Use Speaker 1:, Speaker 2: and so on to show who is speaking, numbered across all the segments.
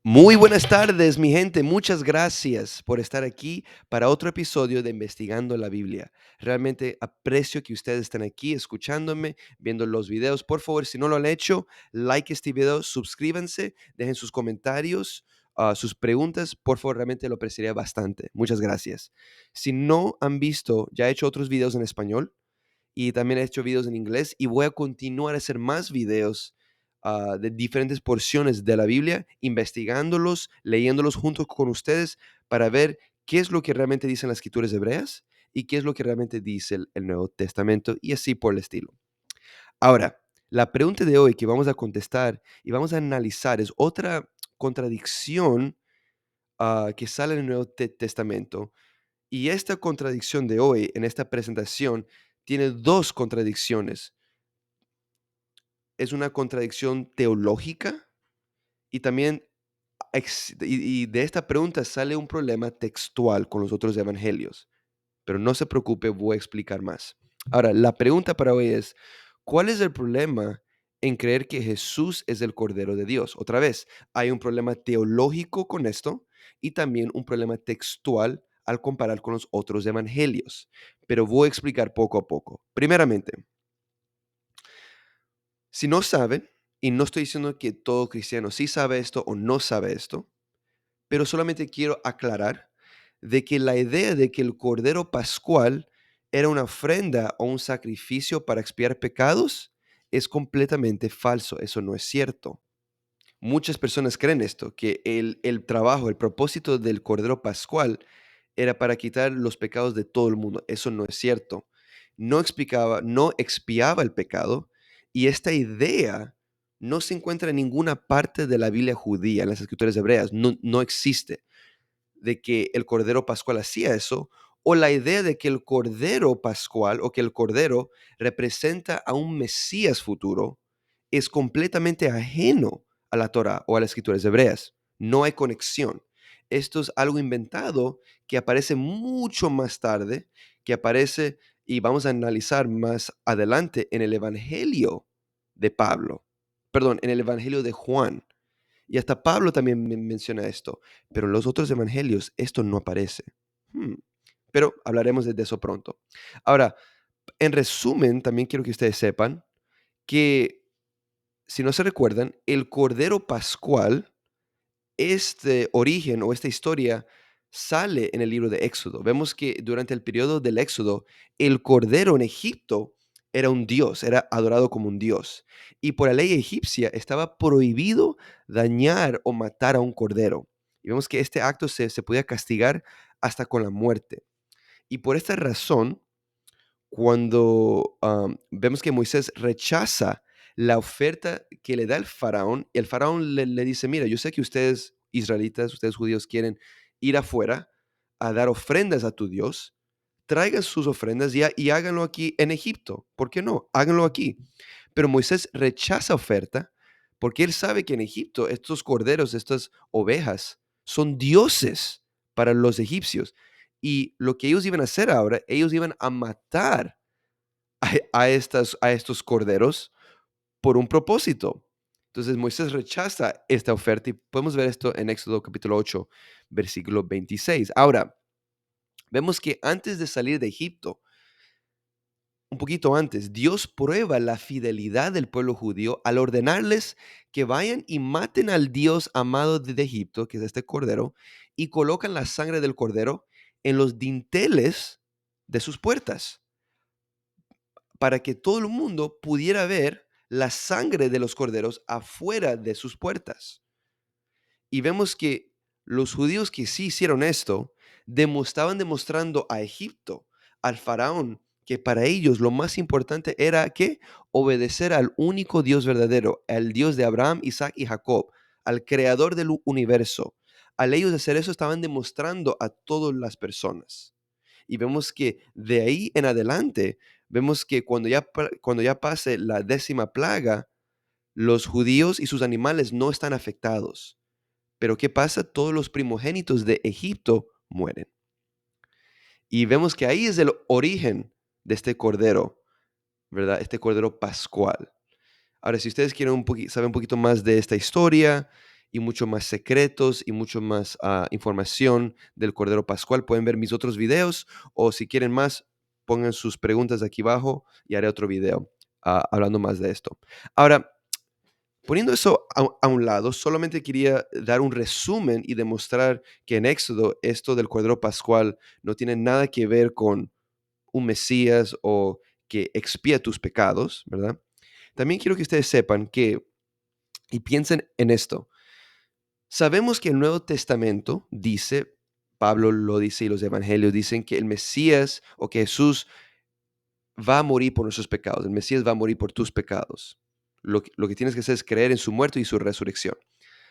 Speaker 1: Muy buenas tardes, mi gente. Muchas gracias por estar aquí para otro episodio de Investigando la Biblia. Realmente aprecio que ustedes estén aquí escuchándome, viendo los videos. Por favor, si no lo han hecho, like este video, suscríbanse, dejen sus comentarios, sus preguntas. Por favor, realmente lo apreciaría bastante. Muchas gracias. Si no han visto, ya he hecho otros videos en español y también he hecho videos en inglés y voy a continuar a hacer más videos de diferentes porciones de la Biblia, investigándolos, leyéndolos junto con ustedes para ver qué es lo que realmente dicen las escrituras hebreas y qué es lo que realmente dice el Nuevo Testamento y así por el estilo. Ahora, la pregunta de hoy que vamos a contestar y vamos a analizar es otra contradicción que sale en el Nuevo Testamento, y esta contradicción de hoy, en esta presentación, tiene dos contradicciones. Es una contradicción teológica y también y de esta pregunta sale un problema textual con los otros evangelios. Pero no se preocupe, voy a explicar más. Ahora, la pregunta para hoy es, ¿cuál es el problema en creer que Jesús es el Cordero de Dios? Otra vez, hay un problema teológico con esto y también un problema textual al comparar con los otros evangelios. Pero voy a explicar poco a poco. Primeramente, si no saben, y no estoy diciendo que todo cristiano sí sabe esto o no sabe esto, pero solamente quiero aclarar de que la idea de que el Cordero Pascual era una ofrenda o un sacrificio para expiar pecados es completamente falso. Eso no es cierto. Muchas personas creen esto, que el trabajo, el propósito del Cordero Pascual era para quitar los pecados de todo el mundo. Eso no es cierto. No expiaba el pecado, y esta idea no se encuentra en ninguna parte de la Biblia judía, en las escrituras hebreas. No existe de que el Cordero Pascual hacía eso, o la idea de que el Cordero Pascual o que el Cordero representa a un Mesías futuro es completamente ajeno a la Torah o a las escrituras hebreas. No hay conexión. Esto es algo inventado que aparece mucho más tarde, que aparece y vamos a analizar más adelante en el Evangelio de Pablo, perdón, en el Evangelio de Juan. Y hasta Pablo también menciona esto, pero en los otros evangelios esto no aparece. Hmm, Pero hablaremos de eso pronto. Ahora, en resumen, también quiero que ustedes sepan que, si no se recuerdan, el Cordero Pascual, este origen o esta historia sale en el libro de Éxodo. Vemos que durante el periodo del Éxodo, el cordero en Egipto era un dios, era adorado como un dios. Y por la ley egipcia estaba prohibido dañar o matar a un cordero. Y vemos que este acto se podía castigar hasta con la muerte. Y por esta razón, cuando vemos que Moisés rechaza la oferta que le da el faraón le dice, mira, yo sé que ustedes israelitas, ustedes judíos quieren ir afuera a dar ofrendas a tu Dios, traigan sus ofrendas y háganlo aquí en Egipto. ¿Por qué no? Háganlo aquí. Pero Moisés rechaza oferta porque él sabe que en Egipto estos corderos, estas ovejas, son dioses para los egipcios. Y lo que ellos iban a hacer ahora, ellos iban a matar a estos corderos por un propósito. Entonces Moisés rechaza esta oferta y podemos ver esto en Éxodo capítulo 8, versículo 26. Ahora, vemos que antes de salir de Egipto, un poquito antes, Dios prueba la fidelidad del pueblo judío al ordenarles que vayan y maten al Dios amado de Egipto, que es este cordero, y colocan la sangre del cordero en los dinteles de sus puertas, para que todo el mundo pudiera ver la sangre de los corderos afuera de sus puertas. Y vemos que los judíos que sí hicieron esto estaban demostrando a Egipto, al faraón, que para ellos lo más importante era que obedecer al único Dios verdadero, al Dios de Abraham, Isaac y Jacob, al creador del universo. Al ellos hacer eso estaban demostrando a todas las personas. Y vemos que de ahí en adelante, vemos que cuando ya pase la 10ª plaga, los judíos y sus animales no están afectados. Pero ¿qué pasa? Todos los primogénitos de Egipto mueren. Y vemos que ahí es el origen de este cordero, ¿verdad? Este cordero pascual. Ahora, si ustedes quieren saber un poquito más de esta historia y mucho más secretos y mucho más información del Cordero Pascual, pueden ver mis otros videos, o si quieren más, pongan sus preguntas aquí abajo y haré otro video hablando más de esto. Ahora, poniendo eso a un lado, solamente quería dar un resumen y demostrar que en Éxodo esto del Cordero Pascual no tiene nada que ver con un Mesías o que expía tus pecados, ¿verdad? También quiero que ustedes sepan que, y piensen en esto, sabemos que el Nuevo Testamento dice, Pablo lo dice y los evangelios dicen que el Mesías o que Jesús va a morir por nuestros pecados, el Mesías va a morir por tus pecados. Lo que tienes que hacer es creer en su muerte y su resurrección.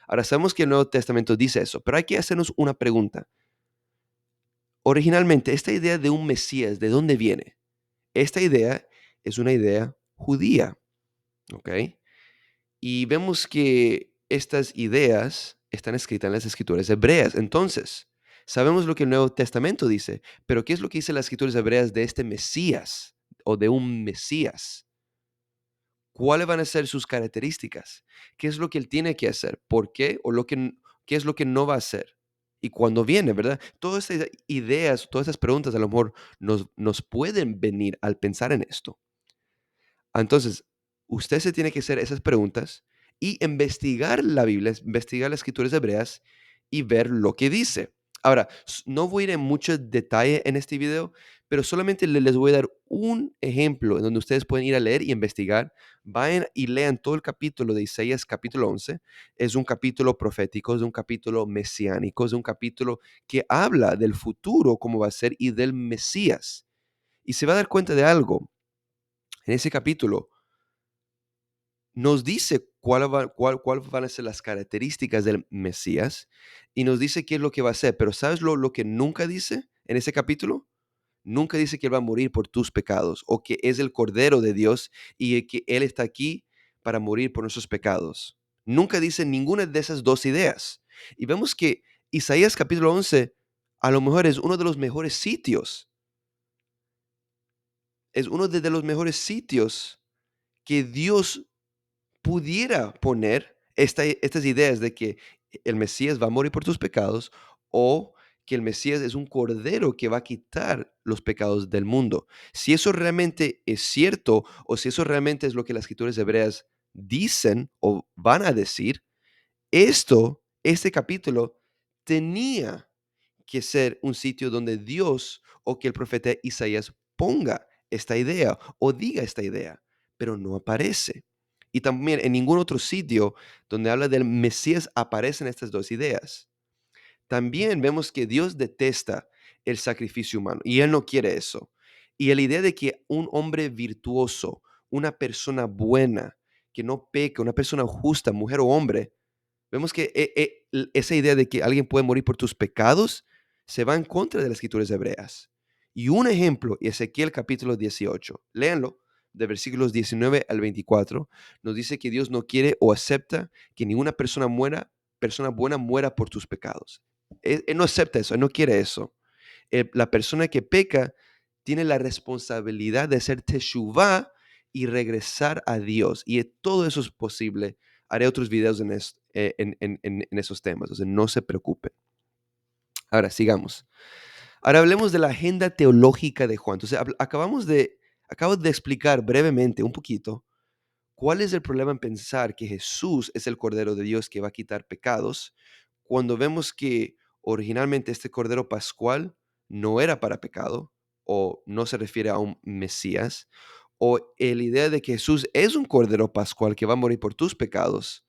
Speaker 1: Ahora sabemos que el Nuevo Testamento dice eso, pero hay que hacernos una pregunta. Originalmente, esta idea de un Mesías, ¿de dónde viene? Esta idea es una idea judía, ¿ok? Y vemos que estas ideas están escritas en las escrituras hebreas. Entonces, sabemos lo que el Nuevo Testamento dice, pero ¿qué es lo que dice las escrituras hebreas de este Mesías o de un Mesías? ¿Cuáles van a ser sus características? ¿Qué es lo que él tiene que hacer? ¿Por qué? ¿O qué es lo que no va a hacer? Y cuando viene, ¿verdad? Todas estas ideas, todas estas preguntas a lo mejor nos pueden venir al pensar en esto. Entonces, usted se tiene que hacer esas preguntas y investigar la Biblia, investigar las escrituras hebreas y ver lo que dice. Ahora, no voy a ir en mucho detalle en este video, pero solamente les voy a dar un ejemplo en donde ustedes pueden ir a leer y investigar. Vayan y lean todo el capítulo de Isaías, capítulo 11. Es un capítulo profético, es un capítulo mesiánico, es un capítulo que habla del futuro, cómo va a ser, y del Mesías. Y se va a dar cuenta de algo. En ese capítulo nos dice cuál van a ser las características del Mesías y nos dice qué es lo que va a hacer. Pero ¿sabes lo que nunca dice en ese capítulo? Nunca dice que Él va a morir por tus pecados o que es el Cordero de Dios y que Él está aquí para morir por nuestros pecados. Nunca dice ninguna de esas dos ideas. Y vemos que Isaías capítulo 11 a lo mejor es uno de los mejores sitios. Es uno de los mejores sitios que Dios pudiera poner estas ideas de que el Mesías va a morir por tus pecados o que el Mesías es un cordero que va a quitar los pecados del mundo. Si eso realmente es cierto o si eso realmente es lo que las escrituras hebreas dicen o van a decir, este capítulo tenía que ser un sitio donde Dios o que el profeta Isaías ponga esta idea o diga esta idea, pero no aparece. Y también en ningún otro sitio donde habla del Mesías aparecen estas dos ideas. También vemos que Dios detesta el sacrificio humano y Él no quiere eso. Y la idea de que un hombre virtuoso, una persona buena, que no peca, una persona justa, mujer o hombre, vemos que esa idea de que alguien puede morir por tus pecados se va en contra de las escrituras hebreas. Y un ejemplo, Ezequiel capítulo 18, léanlo, de versículos 19 al 24, nos dice que Dios no quiere o acepta que ninguna persona buena muera por tus pecados. Él no acepta eso, Él no quiere eso. La persona que peca tiene la responsabilidad de hacer teshuvah y regresar a Dios. Y todo eso es posible. Haré otros videos en esos temas, o sea, no se preocupen. Ahora, sigamos. Ahora hablemos de la agenda teológica de Juan. Entonces, acabo de explicar brevemente un poquito cuál es el problema en pensar que Jesús es el Cordero de Dios que va a quitar pecados, cuando vemos que originalmente este Cordero Pascual no era para pecado, o no se refiere a un Mesías, o la idea de que Jesús es un Cordero Pascual que va a morir por tus pecados,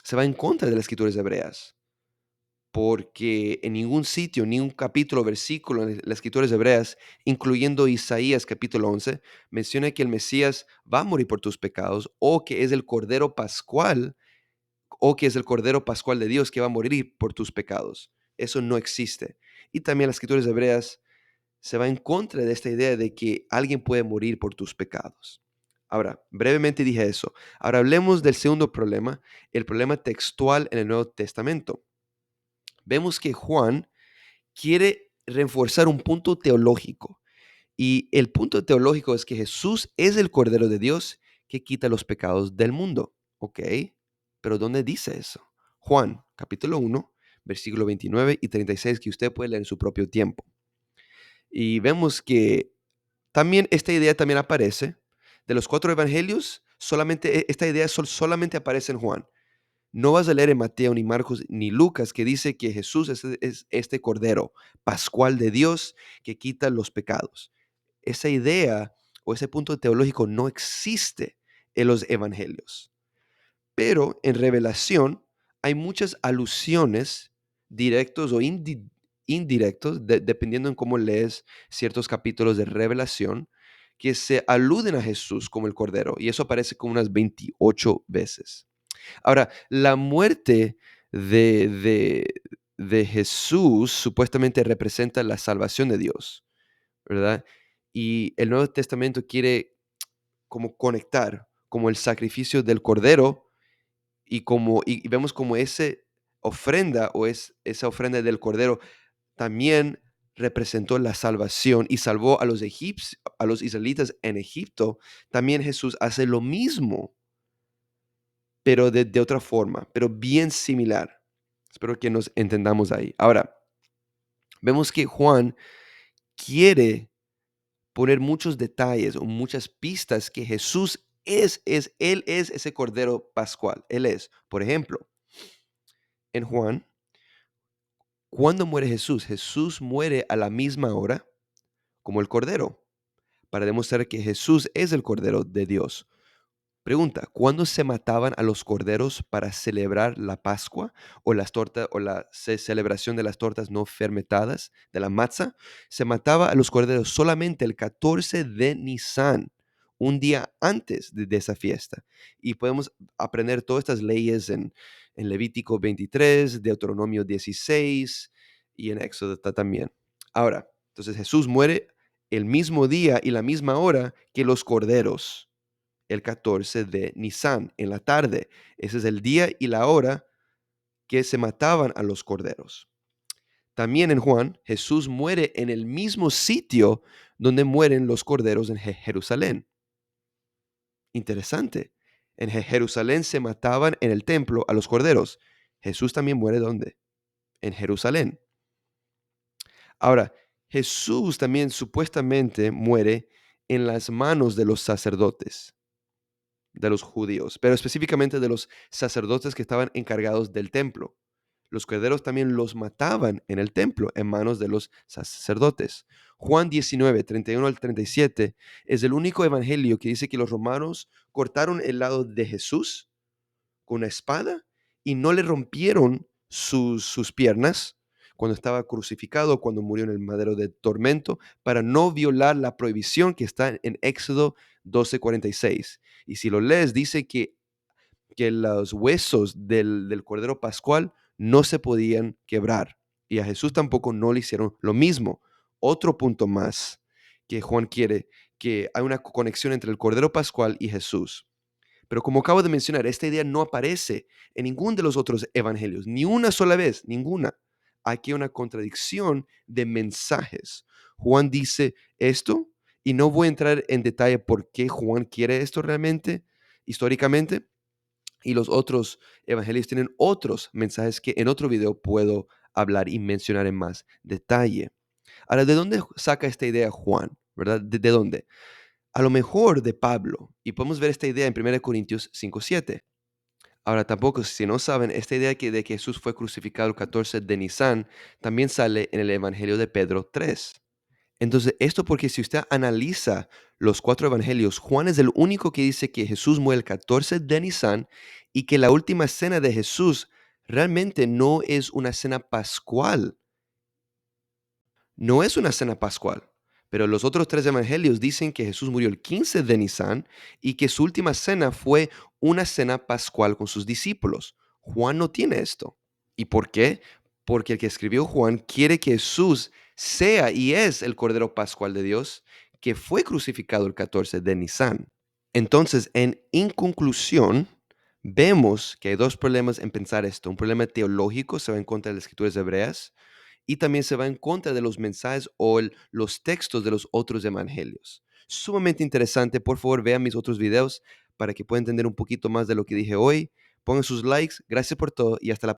Speaker 1: se va en contra de las escrituras hebreas, porque en ningún sitio, ni un capítulo, versículo en las escrituras hebreas, incluyendo Isaías capítulo 11, menciona que el Mesías va a morir por tus pecados o que es el Cordero Pascual o que es el Cordero Pascual de Dios que va a morir por tus pecados. Eso no existe. Y también las escrituras hebreas se va en contra de esta idea de que alguien puede morir por tus pecados. Ahora, brevemente dije eso. Ahora hablemos del segundo problema, el problema textual en el Nuevo Testamento. Vemos que Juan quiere reforzar un punto teológico. Y el punto teológico es que Jesús es el Cordero de Dios que quita los pecados del mundo. ¿Ok? Pero ¿dónde dice eso? Juan, capítulo 1, versículo 29 y 36, que usted puede leer en su propio tiempo. Y vemos que también esta idea también aparece de los 4 evangelios, solamente esta idea solamente aparece en Juan. No vas a leer en Mateo, ni Marcos, ni Lucas que dice que Jesús es este cordero pascual de Dios que quita los pecados. Esa idea o ese punto teológico no existe en los evangelios. Pero en Revelación hay muchas alusiones directos o indirectos, dependiendo en cómo lees ciertos capítulos de Revelación, que se aluden a Jesús como el Cordero. Y eso aparece como unas 28 veces. Ahora, la muerte de, de, de Jesús supuestamente representa la salvación de Dios, ¿verdad? Y el Nuevo Testamento quiere como conectar como el sacrificio del Cordero y vemos como esa ofrenda esa ofrenda del Cordero también representó la salvación y salvó a a los israelitas en Egipto. También Jesús hace lo mismo, pero de otra forma, pero bien similar. Espero que nos entendamos ahí. Ahora, vemos que Juan quiere poner muchos detalles o muchas pistas que Jesús él es ese Cordero Pascual. Él es, por ejemplo, en Juan, ¿cuándo muere Jesús? Jesús muere a la misma hora como el Cordero, para demostrar que Jesús es el Cordero de Dios. Pregunta, ¿cuándo se mataban a los corderos para celebrar la Pascua o las tortas o la celebración de las tortas no fermentadas de la matzah? Se mataba a los corderos solamente el 14 de Nisan, un día antes de esa fiesta. Y podemos aprender todas estas leyes en Levítico 23, Deuteronomio 16 y en Éxodo también. Ahora, entonces Jesús muere el mismo día y la misma hora que los corderos el 14 de Nisan, en la tarde. Ese es el día y la hora que se mataban a los corderos. También en Juan, Jesús muere en el mismo sitio donde mueren los corderos en Jerusalén. Interesante. En Jerusalén se mataban en el templo a los corderos. Jesús también muere ¿dónde? En Jerusalén. Ahora, Jesús también supuestamente muere en las manos de los sacerdotes, de los judíos, pero específicamente de los sacerdotes que estaban encargados del templo. Los corderos también los mataban en el templo en manos de los sacerdotes. Juan 19, 31 al 37 es el único evangelio que dice que los romanos cortaron el lado de Jesús con una espada y no le rompieron sus piernas cuando estaba crucificado, cuando murió en el madero de tormento, para no violar la prohibición que está en Éxodo 12:46. Y si lo lees, dice que los huesos del Cordero Pascual no se podían quebrar. Y a Jesús tampoco no le hicieron lo mismo. Otro punto más que Juan quiere, que hay una conexión entre el Cordero Pascual y Jesús. Pero como acabo de mencionar, esta idea no aparece en ninguno de los otros evangelios, ni una sola vez, ninguna. Aquí hay una contradicción de mensajes. Juan dice esto, y no voy a entrar en detalle por qué Juan quiere esto realmente, históricamente, y los otros evangelios tienen otros mensajes que en otro video puedo hablar y mencionar en más detalle. Ahora, ¿de dónde saca esta idea Juan? ¿Verdad? ¿De dónde? A lo mejor de Pablo. Y podemos ver esta idea en 1 Corintios 5:7. Ahora, tampoco, si no saben, esta idea de que Jesús fue crucificado el 14 de Nisan también sale en el Evangelio de Pedro 3. Entonces, esto porque si usted analiza los 4 evangelios, Juan es el único que dice que Jesús muere el 14 de Nisan y que la última cena de Jesús realmente no es una cena pascual. No es una cena pascual. Pero los otros 3 evangelios dicen que Jesús murió el 15 de Nisan y que su última cena fue una cena pascual con sus discípulos. Juan no tiene esto. ¿Y por qué? Porque el que escribió Juan quiere que Jesús sea y es el Cordero Pascual de Dios que fue crucificado el 14 de Nisan. Entonces, en conclusión, vemos que hay 2 problemas en pensar esto. Un problema teológico, se va en contra de las escrituras hebreas, y también se va en contra de los mensajes o los textos de los otros evangelios. Sumamente interesante. Por favor, vean mis otros videos para que puedan entender un poquito más de lo que dije hoy. Pongan sus likes. Gracias por todo y hasta la próxima.